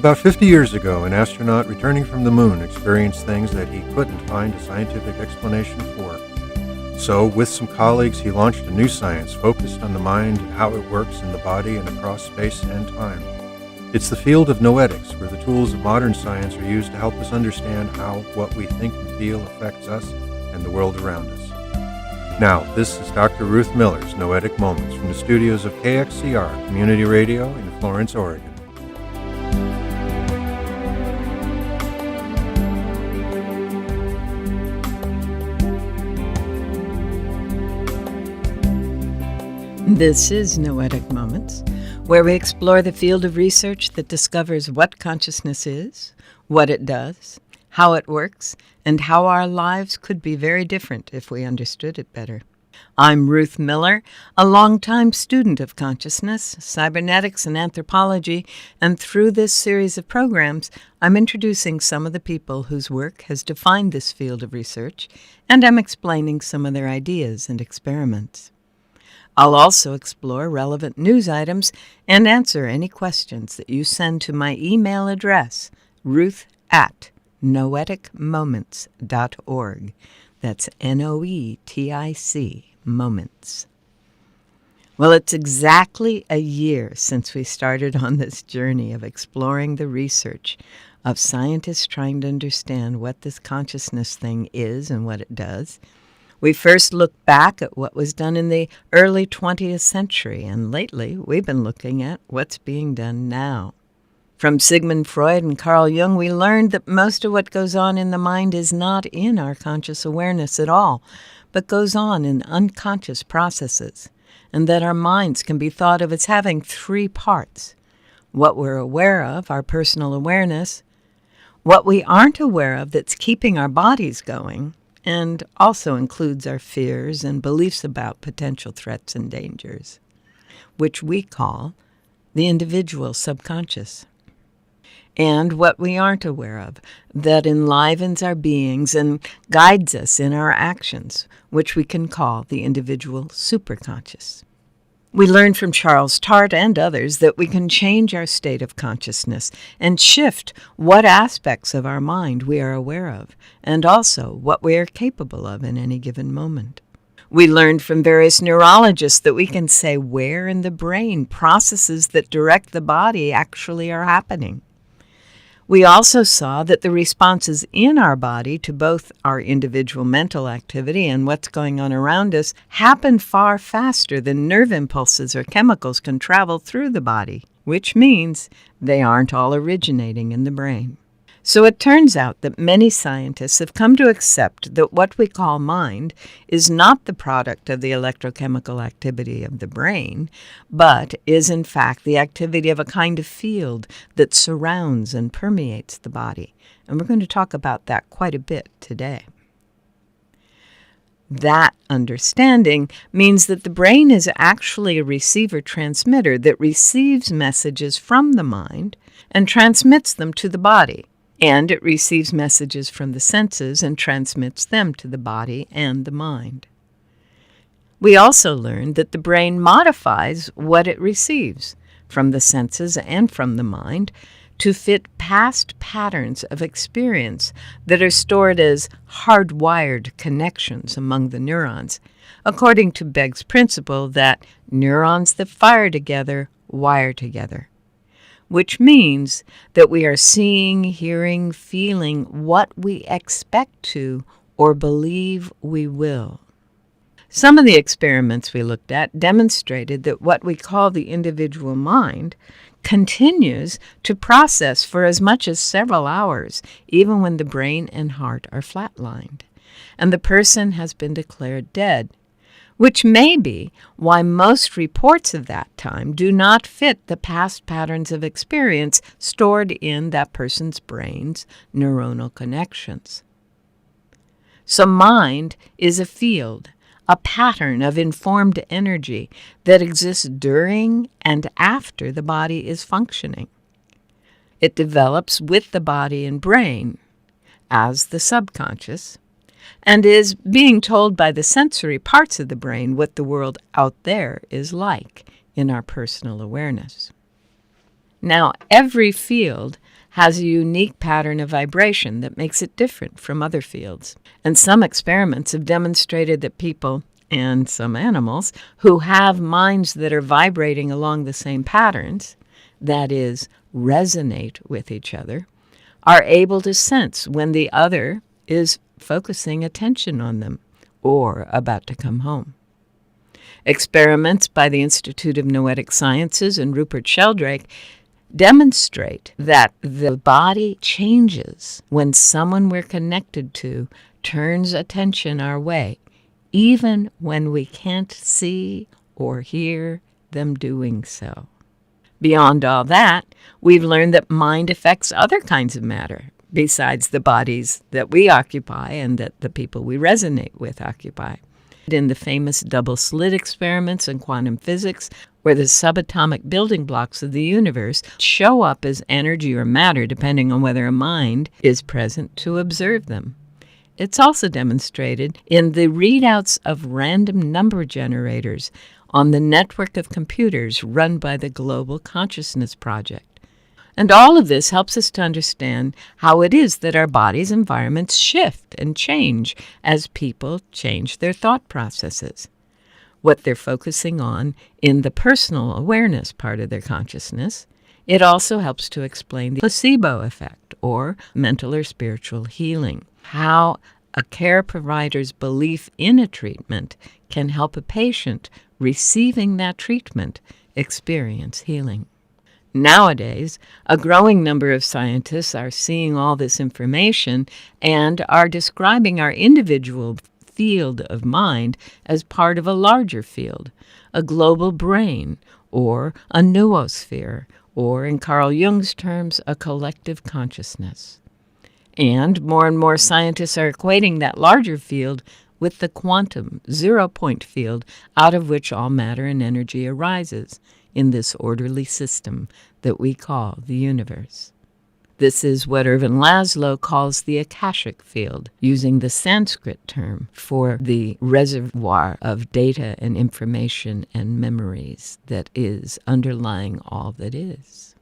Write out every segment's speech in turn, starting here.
About 50 years ago, an astronaut returning from the moon experienced things that he couldn't find a scientific explanation for. So, with some colleagues, he launched a new science focused on the mind and how it works in the body and across space and time. It's the field of Noetics, where the tools of modern science are used to help us understand how what we think and feel affects us and the world around us. Now, this is Dr. Ruth Miller's Noetic Moments from the studios of KXCR Community Radio in Florence, Oregon. This is Noetic Moments, where we explore the field of research that discovers what consciousness is, what it does, how it works, and how our lives could be very different if we understood it better. I'm Ruth Miller, a longtime student of consciousness, cybernetics, and anthropology, and through this series of programs, I'm introducing some of the people whose work has defined this field of research, and I'm explaining some of their ideas and experiments. I'll also explore relevant news items and answer any questions that you send to my email address, ruth@noeticmoments.org. That's Noetic, moments. Well, it's exactly a year since we started on this journey of exploring the research of scientists trying to understand what this consciousness thing is and what it does. We first looked back at what was done in the early 20th century, and lately we've been looking at what's being done now. From Sigmund Freud and Carl Jung, we learned that most of what goes on in the mind is not in our conscious awareness at all, but goes on in unconscious processes, and that our minds can be thought of as having three parts: what we're aware of, our personal awareness, what we aren't aware of that's keeping our bodies going, and also includes our fears and beliefs about potential threats and dangers, which we call the individual subconscious. And what we aren't aware of, that enlivens our beings and guides us in our actions, which we can call the individual superconscious. We learned from Charles Tart and others that we can change our state of consciousness and shift what aspects of our mind we are aware of, and also what we are capable of in any given moment. We learned from various neurologists that we can say where in the brain processes that direct the body actually are happening. We also saw that the responses in our body to both our individual mental activity and what's going on around us happen far faster than nerve impulses or chemicals can travel through the body, which means they aren't all originating in the brain. So it turns out that many scientists have come to accept that what we call mind is not the product of the electrochemical activity of the brain, but is in fact the activity of a kind of field that surrounds and permeates the body. And we're going to talk about that quite a bit today. That understanding means that the brain is actually a receiver-transmitter that receives messages from the mind and transmits them to the body. And it receives messages from the senses and transmits them to the body and the mind. We also learned that the brain modifies what it receives from the senses and from the mind to fit past patterns of experience that are stored as hardwired connections among the neurons, according to Begg's principle that neurons that fire together wire together, which means that we are seeing, hearing, feeling what we expect to or believe we will. Some of the experiments we looked at demonstrated that what we call the individual mind continues to process for as much as several hours, even when the brain and heart are flatlined, and the person has been declared dead, which may be why most reports of that time do not fit the past patterns of experience stored in that person's brain's neuronal connections. So mind is a field, a pattern of informed energy that exists during and after the body is functioning. It develops with the body and brain as the subconscious, and is being told by the sensory parts of the brain what the world out there is like in our personal awareness. Now, every field has a unique pattern of vibration that makes it different from other fields. And some experiments have demonstrated that people, and some animals, who have minds that are vibrating along the same patterns, that is, resonate with each other, are able to sense when the other is focusing attention on them or about to come home. Experiments by the Institute of Noetic Sciences and Rupert Sheldrake demonstrate that the body changes when someone we're connected to turns attention our way, even when we can't see or hear them doing so. Beyond all that, we've learned that mind affects other kinds of matter besides the bodies that we occupy and that the people we resonate with occupy. In the famous double-slit experiments in quantum physics, where the subatomic building blocks of the universe show up as energy or matter depending on whether a mind is present to observe them. It's also demonstrated in the readouts of random number generators on the network of computers run by the Global Consciousness Project. And all of this helps us to understand how it is that our bodies' environments shift and change as people change their thought processes, what they're focusing on in the personal awareness part of their consciousness. It also helps to explain the placebo effect, or mental or spiritual healing, how a care provider's belief in a treatment can help a patient receiving that treatment experience healing. Nowadays, a growing number of scientists are seeing all this information and are describing our individual field of mind as part of a larger field, a global brain, or a noosphere, or in Carl Jung's terms, a collective consciousness. And more scientists are equating that larger field with the quantum, zero-point field out of which all matter and energy arises in this orderly system that we call the universe. This is what Ervin Laszlo calls the Akashic field, using the Sanskrit term for the reservoir of data and information and memories that is underlying all that is.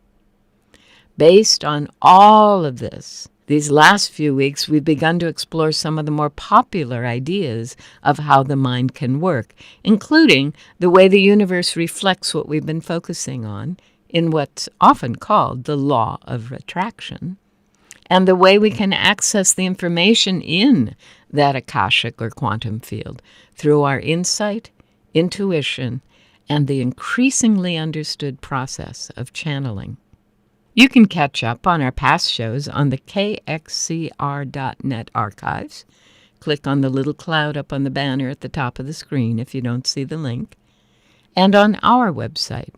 Based on all of this, these last few weeks, we've begun to explore some of the more popular ideas of how the mind can work, including the way the universe reflects what we've been focusing on in what's often called the law of attraction, and the way we can access the information in that Akashic or quantum field through our insight, intuition, and the increasingly understood process of channeling. You can catch up on our past shows on the KXCR.net archives. Click on the little cloud up on the banner at the top of the screen if you don't see the link. And on our website,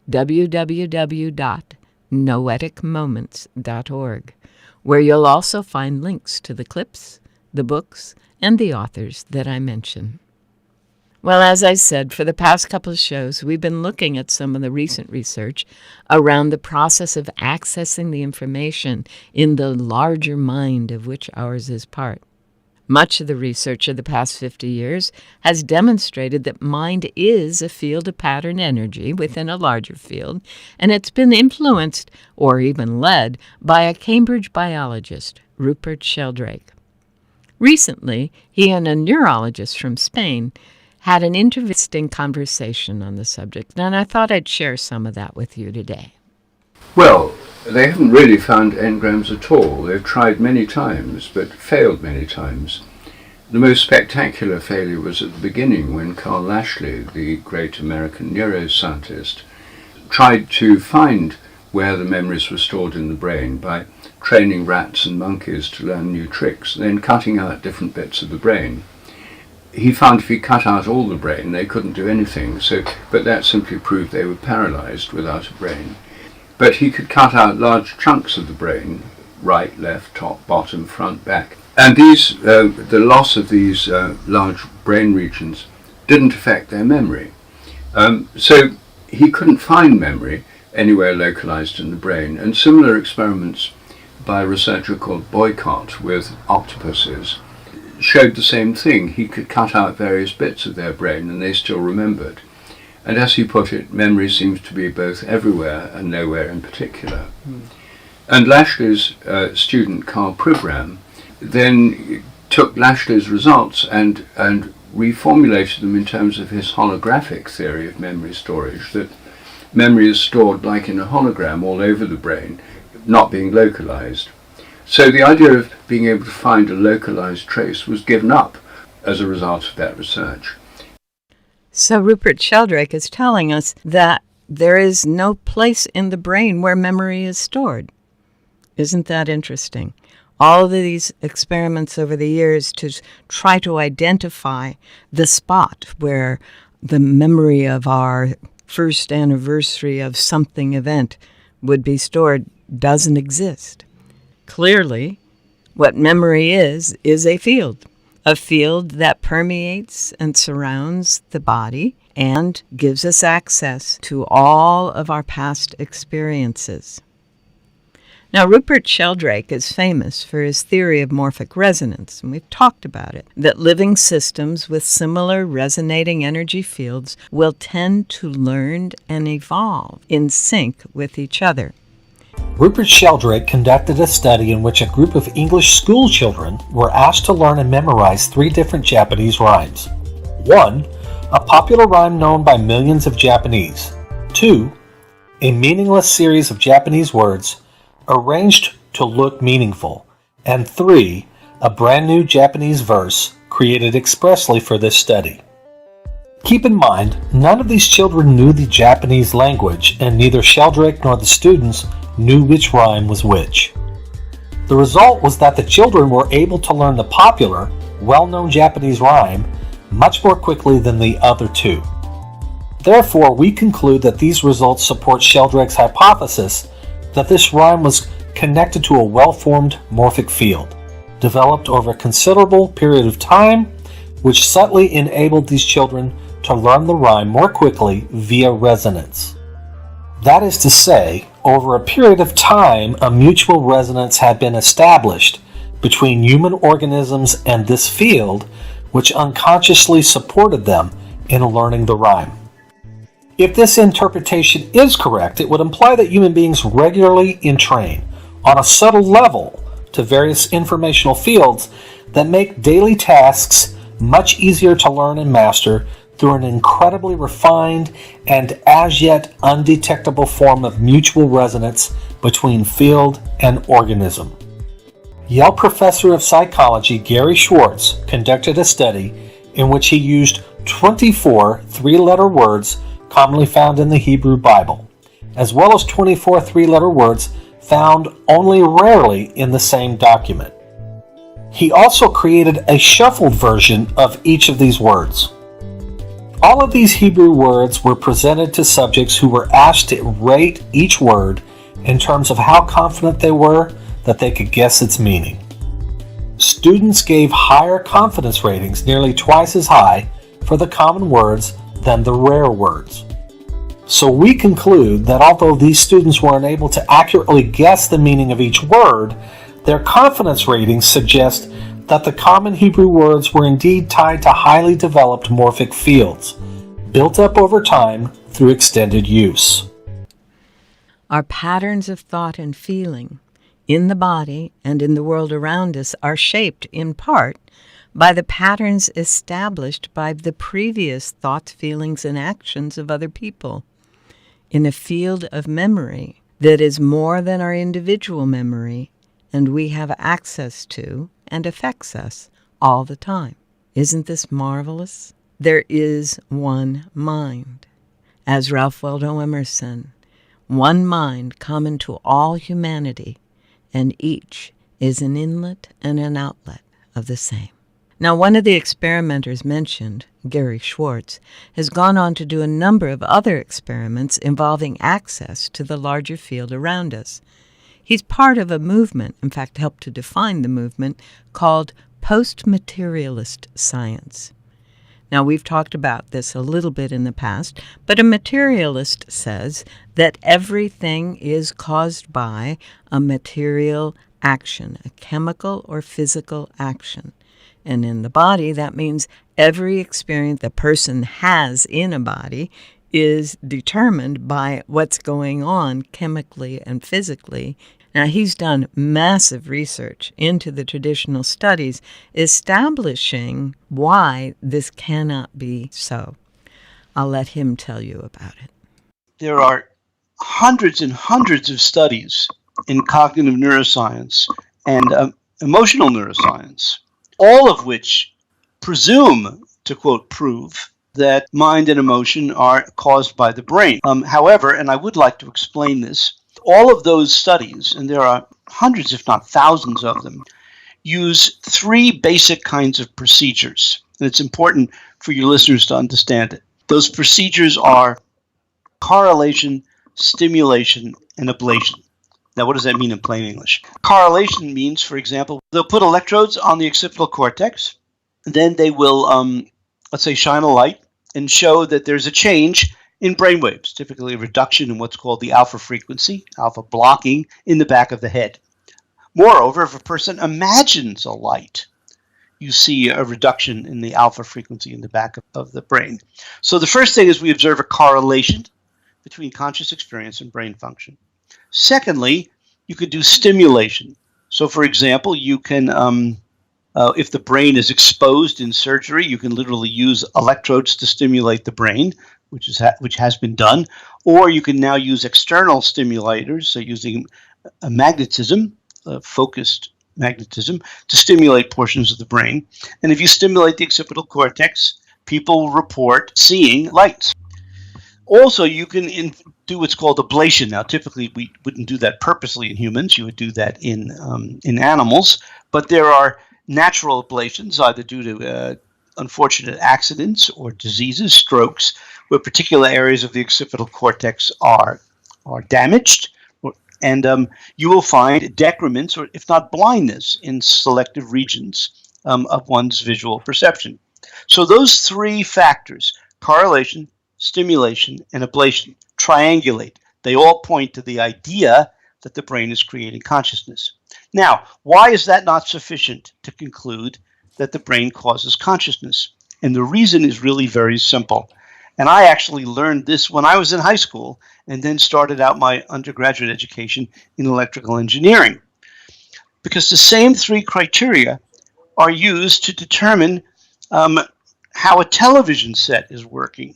www.noeticmoments.org, where you'll also find links to the clips, the books, and the authors that I mention. Well, as I said, for the past couple of shows, we've been looking at some of the recent research around the process of accessing the information in the larger mind of which ours is part. Much of the research of the past 50 years has demonstrated that mind is a field of pattern energy within a larger field, and it's been influenced, or even led, by a Cambridge biologist, Rupert Sheldrake. Recently, he and a neurologist from Spain had an interesting conversation on the subject, and I thought I'd share some of that with you today. Well, they haven't really found engrams at all. They've tried many times, but failed many times. The most spectacular failure was at the beginning when Carl Lashley, the great American neuroscientist, tried to find where the memories were stored in the brain by training rats and monkeys to learn new tricks, then cutting out different bits of the brain. He found if he cut out all the brain, they couldn't do anything, but that simply proved they were paralyzed without a brain. But he could cut out large chunks of the brain, right, left, top, bottom, front, back. And the loss of these large brain regions didn't affect their memory. So he couldn't find memory anywhere localized in the brain. And similar experiments by a researcher called Boycott with octopuses showed the same thing. He could cut out various bits of their brain and they still remembered. And as he put it, memory seems to be both everywhere and nowhere in particular. And Lashley's student, Karl Pribram, then took Lashley's results and reformulated them in terms of his holographic theory of memory storage, that memory is stored like in a hologram all over the brain, not being localized. So the idea of being able to find a localized trace was given up as a result of that research. So Rupert Sheldrake is telling us that there is no place in the brain where memory is stored. Isn't that interesting? All of these experiments over the years to try to identify the spot where the memory of our first anniversary of something event would be stored doesn't exist. Clearly, what memory is a field that permeates and surrounds the body and gives us access to all of our past experiences. Now, Rupert Sheldrake is famous for his theory of morphic resonance, and we've talked about it, that living systems with similar resonating energy fields will tend to learn and evolve in sync with each other. Rupert Sheldrake conducted a study in which a group of English school children were asked to learn and memorize 3 different Japanese rhymes. 1. A popular rhyme known by millions of Japanese. 2. A meaningless series of Japanese words arranged to look meaningful. And 3. A brand new Japanese verse created expressly for this study. Keep in mind, none of these children knew the Japanese language, and neither Sheldrake nor the students knew which rhyme was which. The result was that the children were able to learn the popular, well-known Japanese rhyme much more quickly than the other 2. Therefore, we conclude that these results support Sheldrake's hypothesis that this rhyme was connected to a well-formed morphic field, developed over a considerable period of time, which subtly enabled these children to learn the rhyme more quickly via resonance. That is to say, over a period of time, a mutual resonance had been established between human organisms and this field, which unconsciously supported them in learning the rhyme. If this interpretation is correct, it would imply that human beings regularly entrain on a subtle level to various informational fields that make daily tasks much easier to learn and master through an incredibly refined and as yet undetectable form of mutual resonance between field and organism. Yale professor of psychology Gary Schwartz conducted a study in which he used 24 three-letter words commonly found in the Hebrew Bible, as well as 24 three-letter words found only rarely in the same document. He also created a shuffled version of each of these words. All of these Hebrew words were presented to subjects who were asked to rate each word in terms of how confident they were that they could guess its meaning. Students gave higher confidence ratings, nearly twice as high, for the common words than the rare words. So we conclude that although these students were unable to accurately guess the meaning of each word, their confidence ratings suggest that the common Hebrew words were indeed tied to highly developed morphic fields, built up over time through extended use. Our patterns of thought and feeling in the body and in the world around us are shaped, in part, by the patterns established by the previous thoughts, feelings, and actions of other people. In a field of memory that is more than our individual memory, and we have access to and affects us all the time. Isn't this marvelous? There is one mind. As Ralph Waldo Emerson, one mind common to all humanity, and each is an inlet and an outlet of the same. Now, one of the experimenters mentioned, Gary Schwartz, has gone on to do a number of other experiments involving access to the larger field around us. He's part of a movement, in fact helped to define the movement, called post-materialist science. Now, we've talked about this a little bit in the past, but a materialist says that everything is caused by a material action, a chemical or physical action. And in the body, that means every experience the person has in a body is determined by what's going on chemically and physically. Now, he's done massive research into the traditional studies establishing why this cannot be so. I'll let him tell you about it. There are hundreds and hundreds of studies in cognitive neuroscience and emotional neuroscience, all of which presume, to quote, prove that mind and emotion are caused by the brain. However, and I would like to explain this, all of those studies, and there are hundreds if not thousands of them, use three basic kinds of procedures. And it's important for your listeners to understand it. Those procedures are correlation, stimulation, and ablation. Now, what does that mean in plain English? Correlation means, for example, they'll put electrodes on the occipital cortex, then they will, let's say, shine a light and show that there's a change in brainwaves, typically a reduction in what's called the alpha frequency, alpha blocking, in the back of the head. Moreover, if a person imagines a light, you see a reduction in the alpha frequency in the back of the brain. So the first thing is we observe a correlation between conscious experience and brain function. Secondly, you could do stimulation. So, for example, you can, if the brain is exposed in surgery, you can literally use electrodes to stimulate the brain, which has been done. Or you can now use external stimulators, so using a magnetism, focused magnetism, to stimulate portions of the brain. And if you stimulate the occipital cortex, people report seeing lights. Also, you can do what's called ablation. Now, typically, we wouldn't do that purposely in humans. You would do that in animals. But there are natural ablations, either due to unfortunate accidents or diseases, strokes, where particular areas of the occipital cortex are damaged. And you will find decrements, or if not blindness, in selective regions of one's visual perception. So those three factors, correlation, stimulation, and ablation, triangulate. They all point to the idea that the brain is creating consciousness. Now, why is that not sufficient to conclude that the brain causes consciousness? And the reason is really very simple. And I actually learned this when I was in high school and then started out my undergraduate education in electrical engineering. Because the same three criteria are used to determine how a television set is working.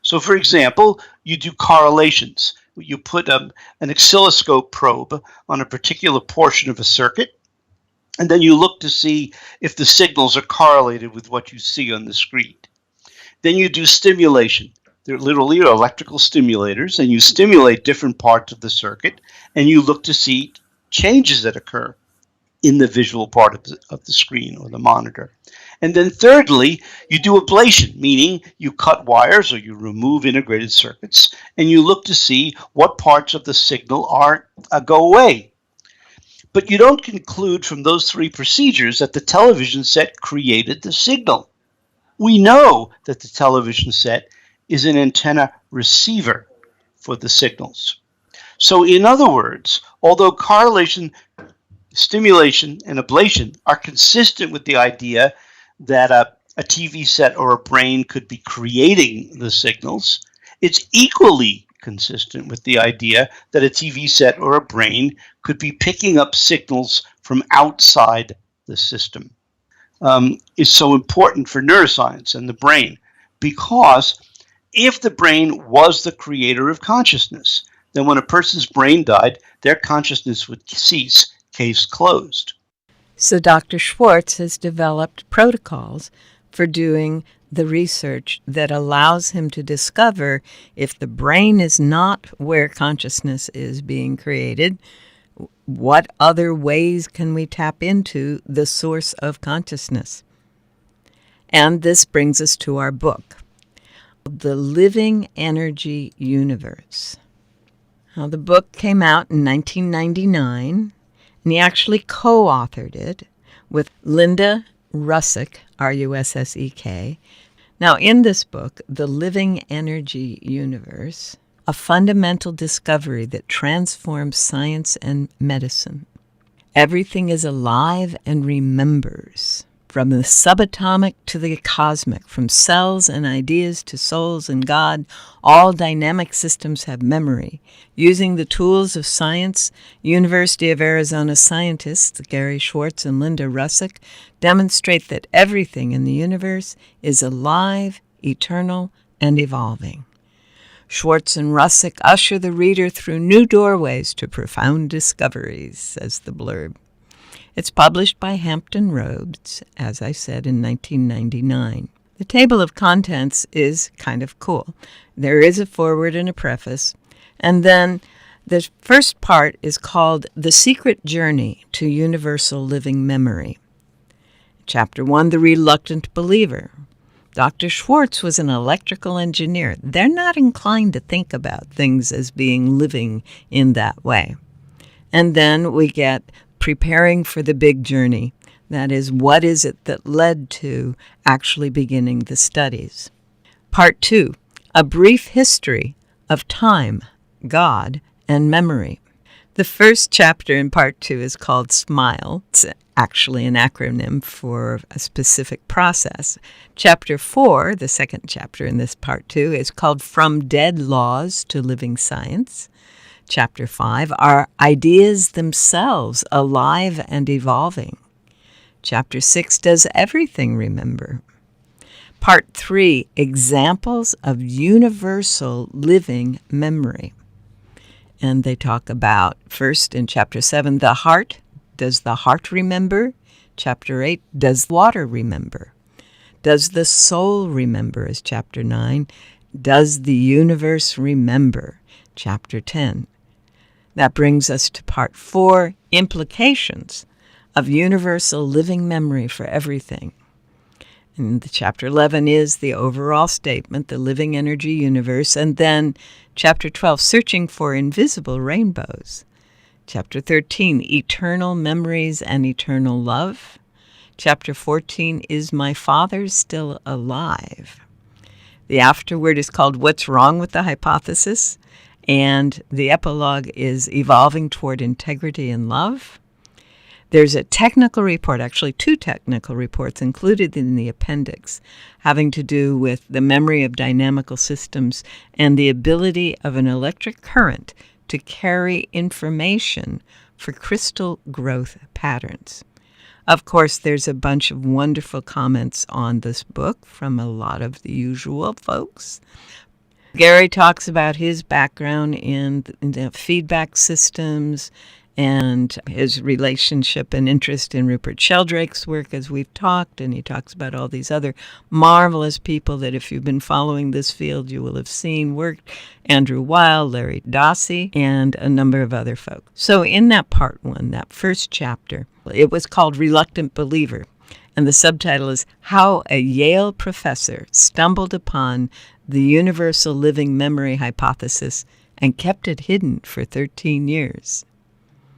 So, for example, you do correlations. You put an oscilloscope probe on a particular portion of a circuit, and then you look to see if the signals are correlated with what you see on the screen. Then you do stimulation. They're literally electrical stimulators, and you stimulate different parts of the circuit, and you look to see changes that occur in the visual part of the screen or the monitor. And then thirdly, you do ablation, meaning you cut wires or you remove integrated circuits, and you look to see what parts of the signal go away. But you don't conclude from those three procedures that the television set created the signal. We know that the television set is an antenna receiver for the signals. So in other words, although correlation, stimulation, and ablation are consistent with the idea that a TV set or a brain could be creating the signals, it's equally consistent with the idea that a TV set or a brain could be picking up signals from outside the system. Is so important for neuroscience and the brain, because if the brain was the creator of consciousness, then when a person's brain died, their consciousness would cease, case closed. So Dr. Schwartz has developed protocols for doing the research that allows him to discover if the brain is not where consciousness is being created, what other ways can we tap into the source of consciousness? And this brings us to our book, The Living Energy Universe. Now, the book came out in 1999, and he actually co-authored it with Linda Russek, R-U-S-S-E-K. Now, in this book, The Living Energy Universe, a fundamental discovery that transforms science and medicine. Everything is alive and remembers. From the subatomic to the cosmic, from cells and ideas to souls and God, all dynamic systems have memory. Using the tools of science, University of Arizona scientists Gary Schwartz and Linda Russick demonstrate that everything in the universe is alive, eternal, and evolving. Schwartz and Russick usher the reader through new doorways to profound discoveries, says the blurb. It's published by Hampton Roads, as I said, in 1999. The table of contents is kind of cool. There is a foreword and a preface, and then the first part is called The Secret Journey to Universal Living Memory. Chapter 1, The Reluctant Believer. Dr. Schwartz was an electrical engineer. They're not inclined to think about things as being living in that way. And then we get preparing for the big journey. That is, what is it that led to actually beginning the studies? Part 2, a brief history of time, God, and memory. The first chapter in Part 2 is called SMILE. It's actually an acronym for a specific process. Chapter 4, the second chapter in this Part 2, is called From Dead Laws to Living Science. Chapter 5, Are Ideas Themselves Alive and Evolving? Chapter 6, Does Everything Remember? Part 3, Examples of Universal Living Memory. And they talk about, first in Chapter 7, the heart. Does the heart remember? Chapter 8, Does water remember? Does the soul remember? Is Chapter 9. Does the universe remember? Chapter 10. That brings us to Part 4, Implications of Universal Living Memory for Everything. And the Chapter 11 is the overall statement, the living energy universe. And then Chapter 12, Searching for Invisible Rainbows. Chapter 13, Eternal Memories and Eternal Love. Chapter 14, Is My Father Still Alive? The afterword is called What's Wrong with the Hypothesis? And the epilogue is Evolving Toward Integrity and Love. There's a technical report, actually 2 technical reports included in the appendix, having to do with the memory of dynamical systems and the ability of an electric current to carry information for crystal growth patterns. Of course, there's a bunch of wonderful comments on this book from a lot of the usual folks. Gary talks about his background in the feedback systems and his relationship and interest in Rupert Sheldrake's work, as we've talked, and he talks about all these other marvelous people that if you've been following this field, you will have seen worked, Andrew Weil, Larry Dossey, and a number of other folks. So in that Part 1, that first chapter, it was called Reluctant Believer, and the subtitle is How a Yale Professor Stumbled Upon the Universal Living Memory Hypothesis and Kept it hidden for 13 years.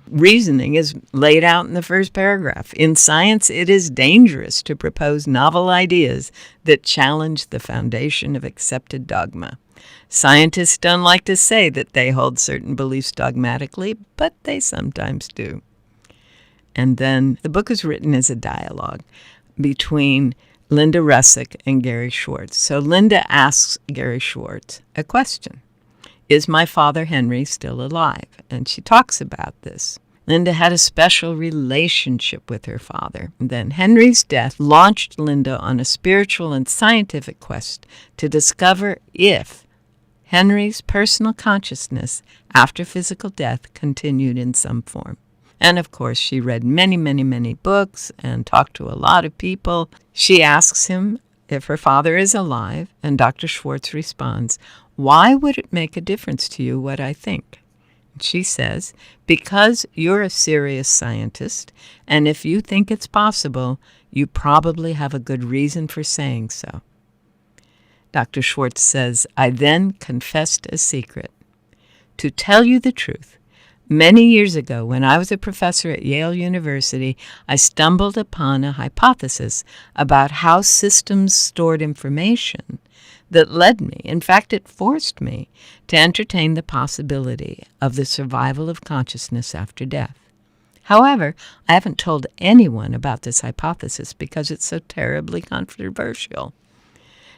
Reasoning is laid out in the first paragraph. In science, it is dangerous to propose novel ideas that challenge the foundation of accepted dogma. Scientists don't like to say that they hold certain beliefs dogmatically, but they sometimes do. And then the book is written as a dialogue between Linda Russick and Gary Schwartz. So Linda asks Gary Schwartz a question. Is my father Henry still alive? And she talks about this. Linda had a special relationship with her father. Then Henry's death launched Linda on a spiritual and scientific quest to discover if Henry's personal consciousness after physical death continued in some form. And of course, she read many, many, many books and talked to a lot of people. She asks him if her father is alive, and Dr. Schwartz responds, "Why would it make a difference to you what I think?" She says, "Because you're a serious scientist, and if you think it's possible, you probably have a good reason for saying so." Dr. Schwartz says, "I then confessed a secret. To tell you the truth, many years ago, when I was a professor at Yale University, I stumbled upon a hypothesis about how systems stored information that led me, in fact, it forced me, to entertain the possibility of the survival of consciousness after death. However, I haven't told anyone about this hypothesis because it's so terribly controversial.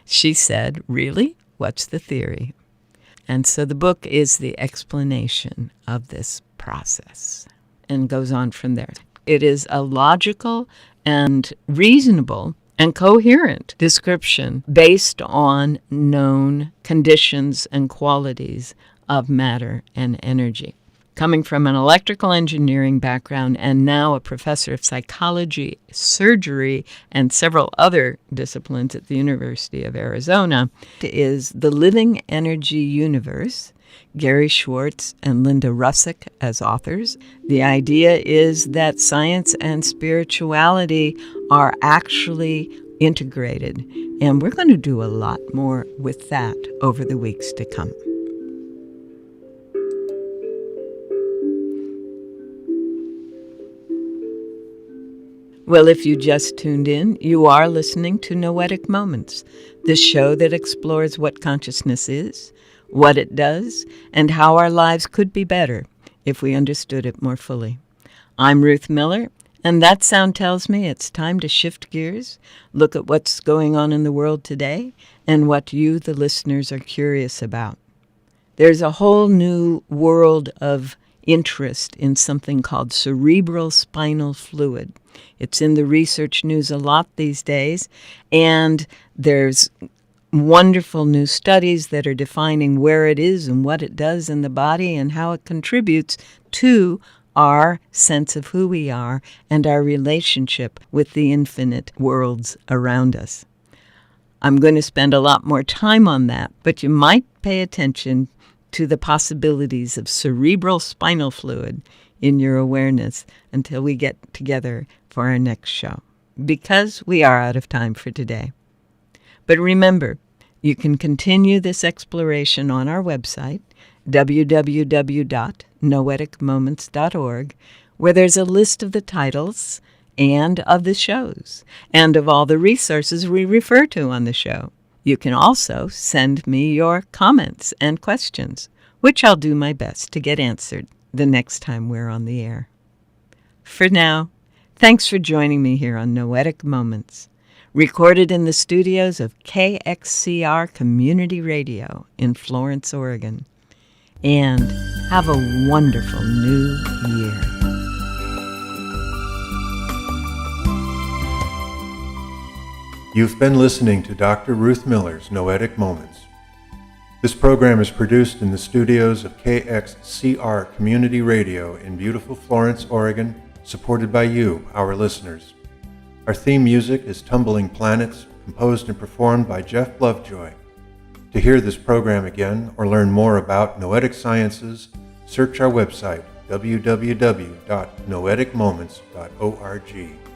She said, "Really? What's the theory?" And so the book is the explanation of this process and goes on from there. It is a logical and reasonable and coherent description based on known conditions and qualities of matter and energy. Coming from an electrical engineering background and now a professor of psychology, surgery, and several other disciplines at the University of Arizona, is The Living Energy Universe, Gary Schwartz and Linda Russick as authors. The idea is that science and spirituality are actually integrated, and we're going to do a lot more with that over the weeks to come. Well, if you just tuned in, you are listening to Noetic Moments, the show that explores what consciousness is, what it does, and how our lives could be better if we understood it more fully. I'm Ruth Miller, and that sound tells me it's time to shift gears, look at what's going on in the world today, and what you, the listeners, are curious about. There's a whole new world of interest in something called cerebral spinal fluid. It's in the research news a lot these days, and there's wonderful new studies that are defining where it is and what it does in the body and how it contributes to our sense of who we are and our relationship with the infinite worlds around us. I'm going to spend a lot more time on that, but you might pay attention to the possibilities of cerebral spinal fluid in your awareness until we get together for our next show, because we are out of time for today. But remember, you can continue this exploration on our website, www.noeticmoments.org, where there's a list of the titles and of the shows, and of all the resources we refer to on the show. You can also send me your comments and questions, which I'll do my best to get answered the next time we're on the air. For now, thanks for joining me here on Noetic Moments, recorded in the studios of KXCR Community Radio in Florence, Oregon. And have a wonderful new year. You've been listening to Dr. Ruth Miller's Noetic Moments. This program is produced in the studios of KXCR Community Radio in beautiful Florence, Oregon, supported by you, our listeners. Our theme music is Tumbling Planets, composed and performed by Jeff Lovejoy. To hear this program again or learn more about Noetic Sciences, search our website, www.noeticmoments.org.